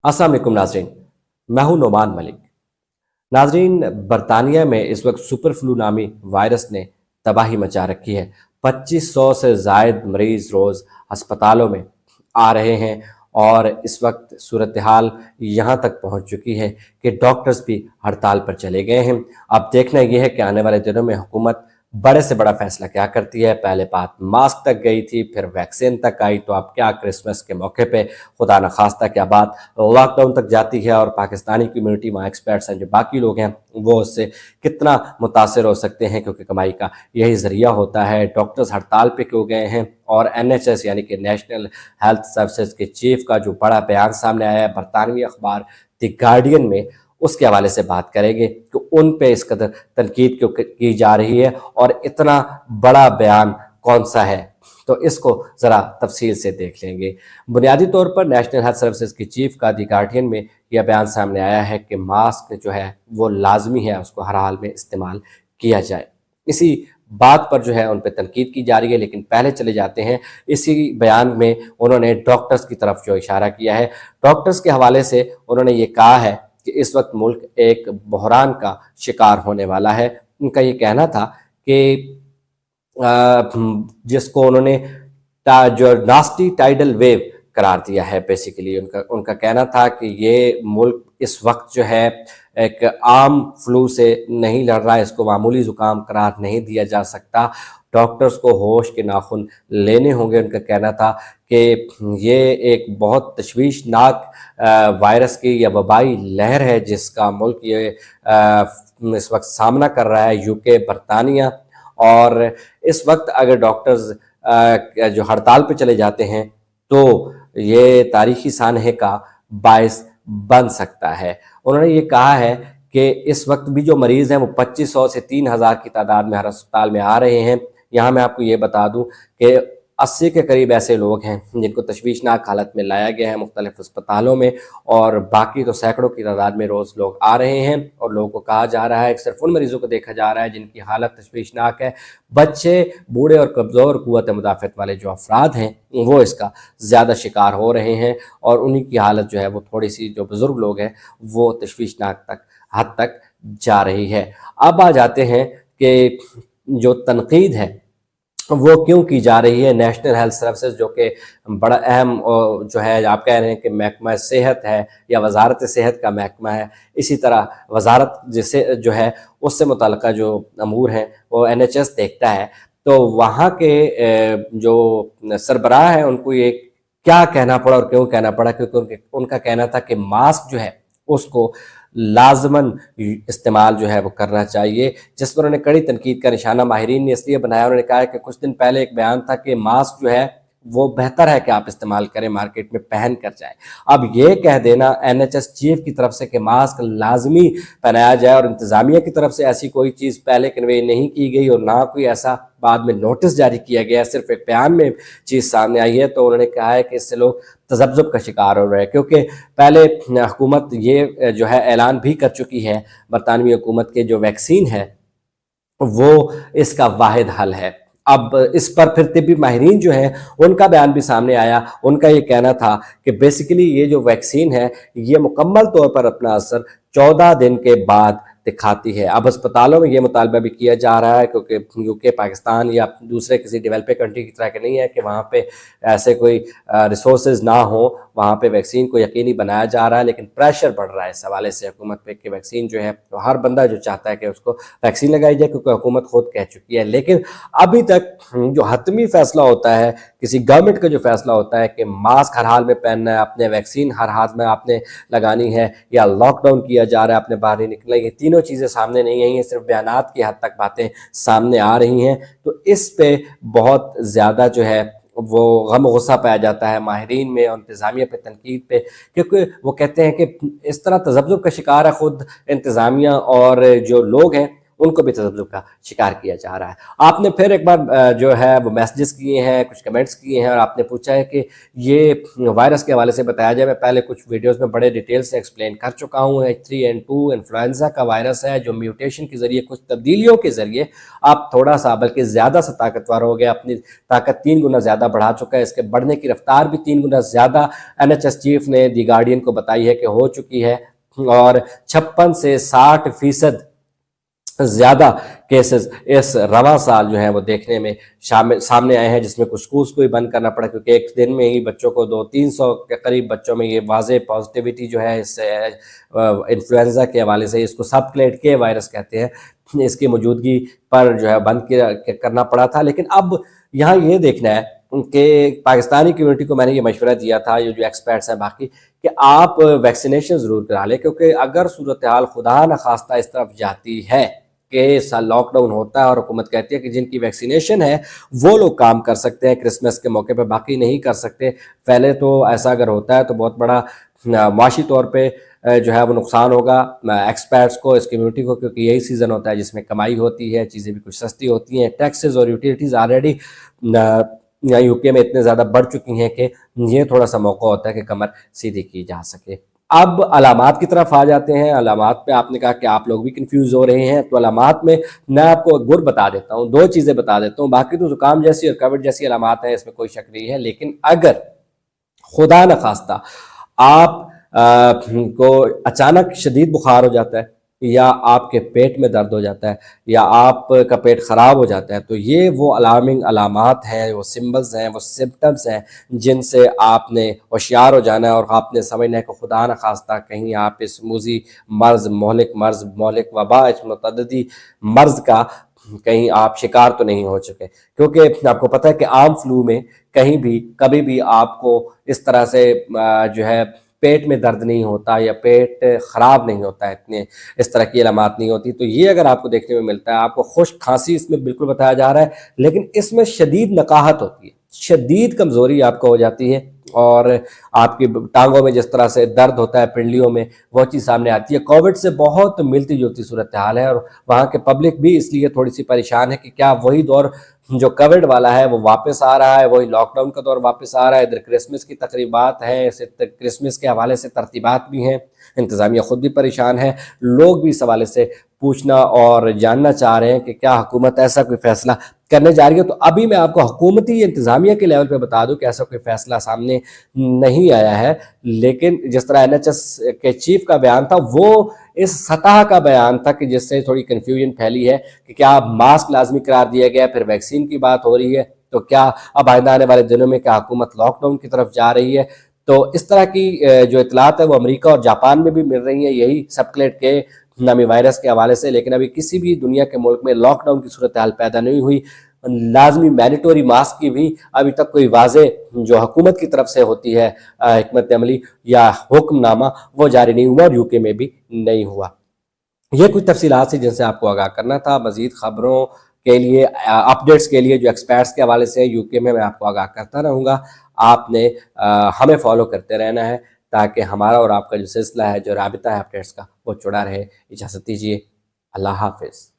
अस्सलाम वालेकुम नाजरीन। मैं हूं नोमान मलिक। नाजरीन, बरतानिया में इस वक्त सुपर फ्लू नामी वायरस ने तबाही मचा रखी है। 2500 से जायद मरीज रोज़ अस्पतालों में आ रहे हैं और इस वक्त सूरत हाल यहाँ तक पहुँच चुकी है कि डॉक्टर्स भी हड़ताल पर चले गए हैं। अब देखना यह है कि आने वाले दिनों में हुकूमत बड़े से बड़ा फैसला क्या करती है। पहले बात मास्क तक गई थी, फिर वैक्सीन तक आई, तो अब क्या क्रिसमस के मौके पे खुदा न खास्ता क्या बात लॉकडाउन तक जाती है और पाकिस्तानी कम्युनिटी, वहाँ एक्सपर्ट्स हैं, जो बाकी लोग हैं, वो उससे कितना मुतासर हो सकते हैं, क्योंकि कमाई का यही ज़रिया होता है। डॉक्टर्स हड़ताल पे क्यों गए हैं और NHS यानी कि नेशनल हेल्थ सर्विसेज के चीफ का जो बड़ा बयान सामने आया है बरतानवी अखबार द गार्डियन में, उसके हवाले से बात करेंगे कि उन पे इस कदर तनकीद क्यों की जा रही है और इतना बड़ा बयान कौन सा है, तो इसको ज़रा तफसील से देख लेंगे। बुनियादी तौर पर नेशनल हेल्थ सर्विसेज की चीफ का दी गार्डियन में यह बयान सामने आया है कि मास्क जो है वो लाजमी है, उसको हर हाल में इस्तेमाल किया जाए। इसी बात पर जो है उन पर तनकीद की जा रही है। लेकिन पहले चले जाते हैं, इसी बयान में उन्होंने डॉक्टर्स की तरफ जो इशारा किया है, डॉक्टर्स के हवाले से उन्होंने ये कहा है कि इस वक्त मुल्क एक बहरान का शिकार होने वाला है। उनका ये कहना था कि जिसको उन्होंने जो नास्टी टाइडल वेव करार दिया है, बेसिकली उनका उनका कहना था कि ये मुल्क इस वक्त जो है एक आम फ्लू से नहीं लड़ रहा है, इसको मामूली ज़ुकाम करार नहीं दिया जा सकता। डॉक्टर्स को होश के नाखून लेने होंगे। उनका कहना था कि ये एक बहुत तशवीशनाक वायरस की या वबाई लहर है जिसका मुल्क ये इस वक्त सामना कर रहा है, यूके, बरतानिया। और इस वक्त अगर डॉक्टर्स जो हड़ताल पे चले जाते हैं तो ये तारीखी सानहे का बायस बन सकता है। उन्होंने ये कहा है कि इस वक्त भी जो मरीज़ हैं वो 2500 से 3000 की तादाद में हर अस्पताल में आ रहे हैं। यहाँ मैं आपको ये बता दूँ कि 80 के करीब ऐसे लोग हैं जिनको तशवीशनाक हालत में लाया गया है मुख्तलिफ अस्पतालों में, और बाकी तो सैकड़ों की तादाद में रोज़ लोग आ रहे हैं। और लोगों को कहा जा रहा है कि सिर्फ उन मरीज़ों को देखा जा रहा है जिनकी हालत तशवीशनाक है। बच्चे, बूढ़े और कमज़ोर क़ुव्वत मुदाफ़त वाले जो अफराद हैं वो इसका ज़्यादा शिकार हो रहे हैं, और उन्हीं की हालत जो है वो थोड़ी सी, जो बुज़ुर्ग लोग हैं, वो तशवीशनाक हद तक जा रही है। अब आ जाते हैं कि जो तनकीद है वो क्यों की जा रही है। नेशनल हेल्थ सर्विसेज जो कि बड़ा अहम जो है, आप कह रहे हैं कि महकमा सेहत है या वजारत सेहत का महकमा है, इसी तरह वजारत जिसे जो है उससे मुतल्लिक़ा जो अमूर हैं वो NHS देखता है। तो वहाँ के जो सरबराह हैं उनको ये क्या कहना पड़ा और क्यों कहना पड़ा, क्योंकि उनका कहना था कि मास्क जो है उसको लाजमन इस्तेमाल जो है वो करना चाहिए, जिस पर उन्होंने कड़ी तनकीद का निशाना माहिरीन ने इसलिए बनाया। उन्होंने कहा है कि कुछ दिन पहले एक बयान था कि मास्क जो है वो बेहतर है कि आप इस्तेमाल करें, मार्केट में पहन कर जाए। अब ये कह देना NHS चीफ की तरफ से कि मास्क लाजमी पहनाया जाए, और इंतज़ामिया की तरफ से ऐसी कोई चीज़ पहले कन्वे नहीं की गई और ना कोई ऐसा बाद में नोटिस जारी किया गया, सिर्फ एक बयान में चीज़ सामने आई है, तो उन्होंने कहा है कि इससे लोग तज़ब्ज़ुब का शिकार हो रहे हैं। क्योंकि पहले हुकूमत ये जो है ऐलान भी कर चुकी है, बरतानवी हुकूमत के जो वैक्सीन है वो इसका वाहिद हल है। अब इस पर फिर तिब्बी माहिरीन जो हैं उनका बयान भी सामने आया। उनका ये कहना था कि बेसिकली ये जो वैक्सीन है ये मुकम्मल तौर पर अपना असर 14 दिन के बाद दिखाती है। अब अस्पतालों में ये मुतालबा भी किया जा रहा है, क्योंकि यूके, पाकिस्तान या दूसरे किसी डेवलपिंग कंट्री की तरह के नहीं है कि वहाँ पे ऐसे कोई रिसोर्सेज ना हो, वहाँ पे वैक्सीन को यकीनी बनाया जा रहा है। लेकिन प्रेशर बढ़ रहा है इस हवाले से हुकूमत पे कि वैक्सीन जो है तो हर बंदा जो चाहता है कि उसको वैक्सीन लगाई जाए, क्योंकि हुकूमत खुद कह चुकी है। लेकिन अभी तक जो हतमी फैसला होता है, किसी गवर्नमेंट का जो फैसला होता है कि मास्क हर हाल में पहनना है, आपने वैक्सीन हर हाल में आपने लगानी है, या लॉकडाउन किया जा रहा है, आपने बाहर नहीं निकलना, ये तीनों चीज़ें सामने नहीं आई हैं, सिर्फ बयानात की हद तक बातें सामने आ रही हैं। तो इस पे बहुत ज़्यादा जो है वो गम गुस्सा पाया जाता है माहिरीन में और इंतज़ामिया पे तनकीद पे, क्योंकि वो कहते हैं कि इस तरह तज़ब्ज़ुब का शिकार है खुद इंतज़ामिया और जो लोग हैं उनको भी तज़ब्ज़ुब का शिकार किया जा रहा है। आपने फिर एक बार जो है वो मैसेजेस किए हैं, कुछ कमेंट्स किए हैं और आपने पूछा है कि ये वायरस के हवाले से बताया जाए। मैं पहले कुछ वीडियोज़ में बड़े डिटेल से एक्सप्लेन कर चुका हूँ। H3N2 इन्फ्लुएंजा का वायरस है जो म्यूटेशन के ज़रिए, कुछ तब्दीलियों के ज़रिए आप थोड़ा सा बल्कि ज़्यादा सा ताकतवर हो गया, अपनी ताकत 3 गुना ज़्यादा बढ़ा चुका है। इसके बढ़ने की रफ्तार भी 3 गुना ज़्यादा NHS चीफ ने दी गार्डियन को बताई है कि हो चुकी है, और 56 से 60% ज़्यादा केसेस इस रवां साल जो है वो देखने में सामने आए हैं, जिसमें कुछ स्कूल्स को ही बंद करना पड़ा क्योंकि एक दिन में ही बच्चों को 200-300 के करीब बच्चों में ये वाज़ेह पॉजिटिविटी जो है इस इन्फ्लुएंजा के हवाले से, इसको सबक्लेड के वायरस कहते हैं, इसकी मौजूदगी पर जो है बंद करना पड़ा था। लेकिन अब यहाँ ये देखना है कि पाकिस्तानी कम्युनिटी को मैंने ये मशवरा दिया था, ये जो एक्सपर्ट्स हैं बाकी, कि आप वैक्सीनेशन ज़रूर करा लें, क्योंकि अगर सूरत हाल खुदा न खास्ता इस तरफ जाती है कि लॉकडाउन होता है और हुकूमत कहती है कि जिनकी वैक्सीनेशन है वो लोग काम कर सकते हैं क्रिसमस के मौके पे, बाकी नहीं कर सकते, पहले तो ऐसा अगर होता है तो बहुत बड़ा माशी तौर पे जो है वो नुकसान होगा एक्सपर्ट्स को, इस कम्युनिटी को, क्योंकि यही सीज़न होता है जिसमें कमाई होती है, चीज़ें भी कुछ सस्ती होती हैं। टैक्सेस और यूटिलिटीज़ ऑलरेडी यूके में इतने ज़्यादा बढ़ चुकी हैं कि ये थोड़ा सा मौका होता है कि कमर सीधी की जा सके। अब अलामात की तरफ आ जाते हैं। अलामात पे आपने कहा कि आप लोग भी कंफ्यूज हो रहे हैं, तो अलामात में मैं आपको गुर बता देता हूँ, 2 चीज़ें बता देता हूँ। बाकी तो ज़ुकाम जैसी और कोविड जैसी अलामात हैं, इसमें कोई शक नहीं है। लेकिन अगर खुदा न खास्ता आप को अचानक शदीद बुखार हो जाता है, या आपके पेट में दर्द हो जाता है, या आपका पेट ख़राब हो जाता है, तो ये वो अलार्मिंग अलामात हैं, वो सिम्बल्स हैं, वो सिम्पटम्स हैं जिनसे आपने होशियार हो जाना है और आपने समझना है कि खुदा न खास्ता कहीं आप इस मूज़ी मर्ज़, मोहलिक वबा, इस मुतअद्दिदी मर्ज़ का कहीं आप शिकार तो नहीं हो चुके। क्योंकि आपको पता है कि आम फ्लू में कहीं भी कभी भी आपको इस तरह से जो है पेट में दर्द नहीं होता या पेट ख़राब नहीं होता है, इतने इस तरह की अलामात नहीं होती। तो ये अगर आपको देखने में मिलता है, आपको खुश्क खांसी इसमें बिल्कुल बताया जा रहा है, लेकिन इसमें शदीद नकाहत होती है, शदीद कमज़ोरी आपको हो जाती है, और आपकी टांगों में जिस तरह से दर्द होता है, पिंडलियों में, वो चीज़ सामने आती है। कोविड से बहुत मिलती जुलती सूरत हाल है, और वहाँ के पब्लिक भी इसलिए थोड़ी सी परेशान है कि क्या वही दौर जो कोविड वाला है वो वापस आ रहा है, वही लॉकडाउन का दौर वापस आ रहा है। इधर क्रिसमस की तकरीबात हैं, क्रिसमस के हवाले से तरतीबात भी हैं, इंतज़ामिया ख़ुद भी परेशान है, लोग भी इस हवाले से पूछना और जानना चाह रहे हैं कि क्या हुकूमत ऐसा कोई फ़ैसला करने जा रही है। तो अभी मैं आपको हुकूमती इंतज़ामिया के लेवल पे बता दूं कि ऐसा कोई फ़ैसला सामने नहीं आया है, लेकिन जिस तरह NHS के चीफ का बयान था वो इस सतह का बयान था कि जिससे थोड़ी कन्फ्यूजन फैली है कि क्या मास्क लाजमी करार दिया गया, फिर वैक्सीन की बात हो रही है, तो क्या अब आइंदा आने वाले दिनों में क्या हुकूमत लॉकडाउन की तरफ जा रही है। तो इस तरह की जो इतलात है वो अमेरिका और जापान में भी मिल रही है, यही सबक्लेड के नामी वायरस के हवाले से, लेकिन अभी किसी भी दुनिया के मुल्क में लॉकडाउन की सूरत हाल पैदा नहीं हुई। लाजमी मैंडेटरी मास्क की भी अभी तक कोई वाज़े जो हुकूमत की तरफ से होती है हिकमत अमली या हुक्मनामा, वो जारी नहीं हुआ और यूके में भी नहीं हुआ। ये कुछ तफसीलात थी जिनसे आपको आगाह करना था। मज़ीद ख़बरों के लिए, अपडेट्स के लिए जो एक्सपर्ट्स के हवाले से यूके में, मैं आपको आगाह करता रहूँगा। आपने हमें फॉलो करते रहना है ताकि हमारा और आपका जो सिलसिला है, जो राबिता है अपडेट्स का, वो जुड़ा रहे। इजाज़त दीजिए। अल्लाह हाफ़िज़।